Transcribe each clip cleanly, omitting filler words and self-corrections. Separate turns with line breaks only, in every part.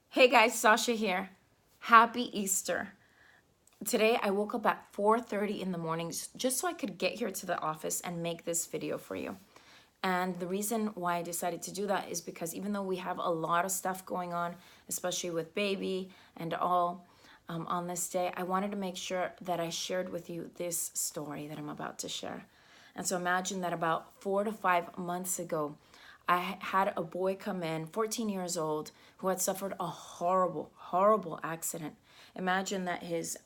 Hey guys, Sasha here. Happy Easter. Today I woke up at 4:30 in the morning just so I could get here to the office and make this video for you. And the reason why I decided to do that is because even though we have a lot of stuff going on, especially with baby and all on this day, I wanted to make sure that I shared with you this story that I'm about to share. And so imagine that about 4 to 5 months ago, I had a boy come in, 14 years old, who had suffered a horrible, horrible accident. Imagine that his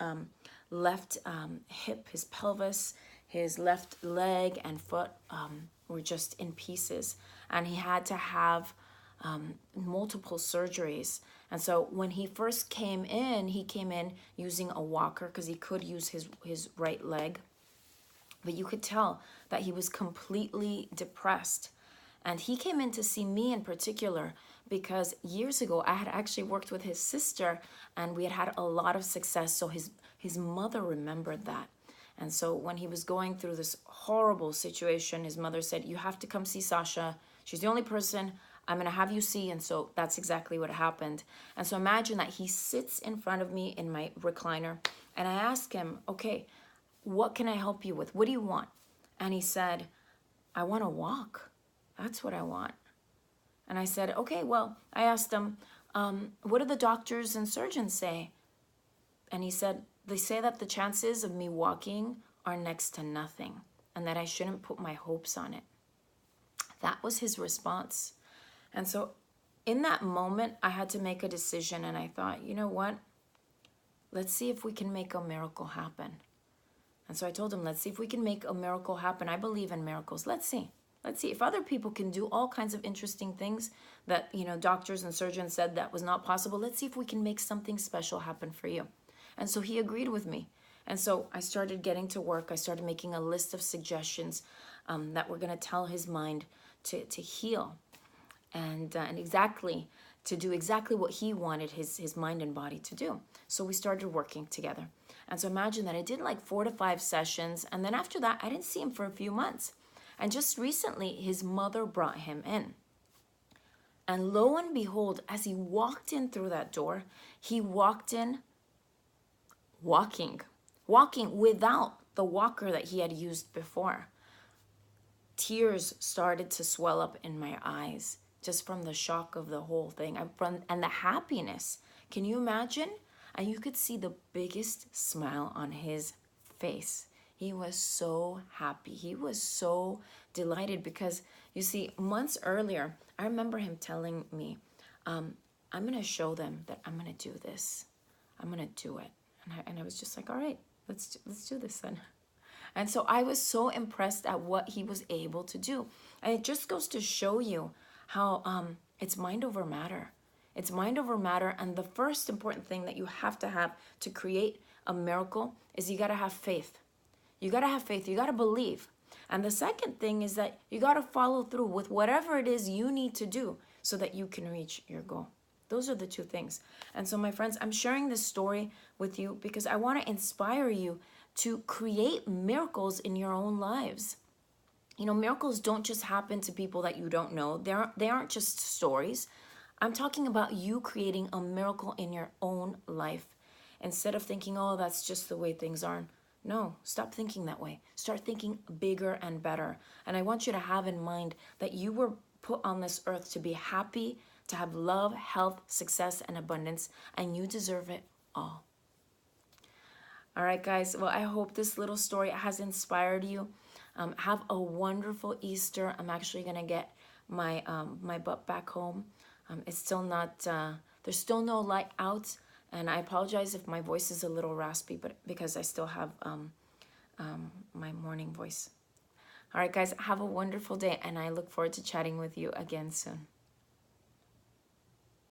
left hip, his pelvis, his left leg and foot were just in pieces. And he had to have multiple surgeries. And so when he first came in, he came in using a walker because he could use his right leg. But you could tell that he was completely depressed. And he came in to see me in particular because years ago I had actually worked with his sister and we had had a lot of success. So his mother remembered that. And so when he was going through this horrible situation, his mother said, "You have to come see Sasha. She's the only person I'm going to have you see." And so that's exactly what happened. And so imagine that he sits in front of me in my recliner and I ask him, "Okay, what can I help you with? What do you want?" And he said, "I want to walk. That's what I want." And I said, "Okay, well," I asked him, "what do the doctors and surgeons say?" And he said, "They say that the chances of me walking are next to nothing and that I shouldn't put my hopes on it." That was his response. And so in that moment, I had to make a decision and I thought, you know what? Let's see if we can make a miracle happen. And so I told him, let's see if we can make a miracle happen. I believe in miracles. Let's see. Let's see if other people can do all kinds of interesting things that, doctors and surgeons said that was not possible. Let's see if we can make something special happen for you. And so he agreed with me. And so I started getting to work. I started making a list of suggestions that were going to tell his mind to heal and exactly to do exactly what he wanted his mind and body to do. So we started working together. And so imagine that I did like 4 to 5 sessions. And then after that, I didn't see him for a few months. And just recently, his mother brought him in. And lo and behold, as he walked in through that door, he walked in walking without the walker that he had used before. Tears started to swell up in my eyes just from the shock of the whole thing and the happiness. Can you imagine? And you could see the biggest smile on his face. He was so happy. He was so delighted because, you see, months earlier, I remember him telling me, I'm going to show them that I'm going to do this. I'm going to do it. And I was just like, all right, let's do this then. And so I was so impressed at what he was able to do. And it just goes to show you how it's mind over matter. It's mind over matter. And the first important thing that you have to create a miracle is you got to have faith. You got to have faith. You got to believe. And the second thing is that you got to follow through with whatever it is you need to do so that you can reach your goal. Those are the two things. And so, my friends, I'm sharing this story with you because I want to inspire you to create miracles in your own lives. Miracles don't just happen to people that you don't know. They aren't just stories. I'm talking about you creating a miracle in your own life. Instead of thinking, oh, that's just the way things are. No, stop thinking that way. Start thinking bigger and better. And I want you to have in mind that you were put on this earth to be happy, to have love, health, success, and abundance, and you deserve it all. All right, guys. Well, I hope this little story has inspired you. Have a wonderful Easter. I'm actually going to get my butt back home. It's still not, there's still no light out. And I apologize if my voice is a little raspy, but because I still have my morning voice. All right, guys, have a wonderful day, and I look forward to chatting with you again soon.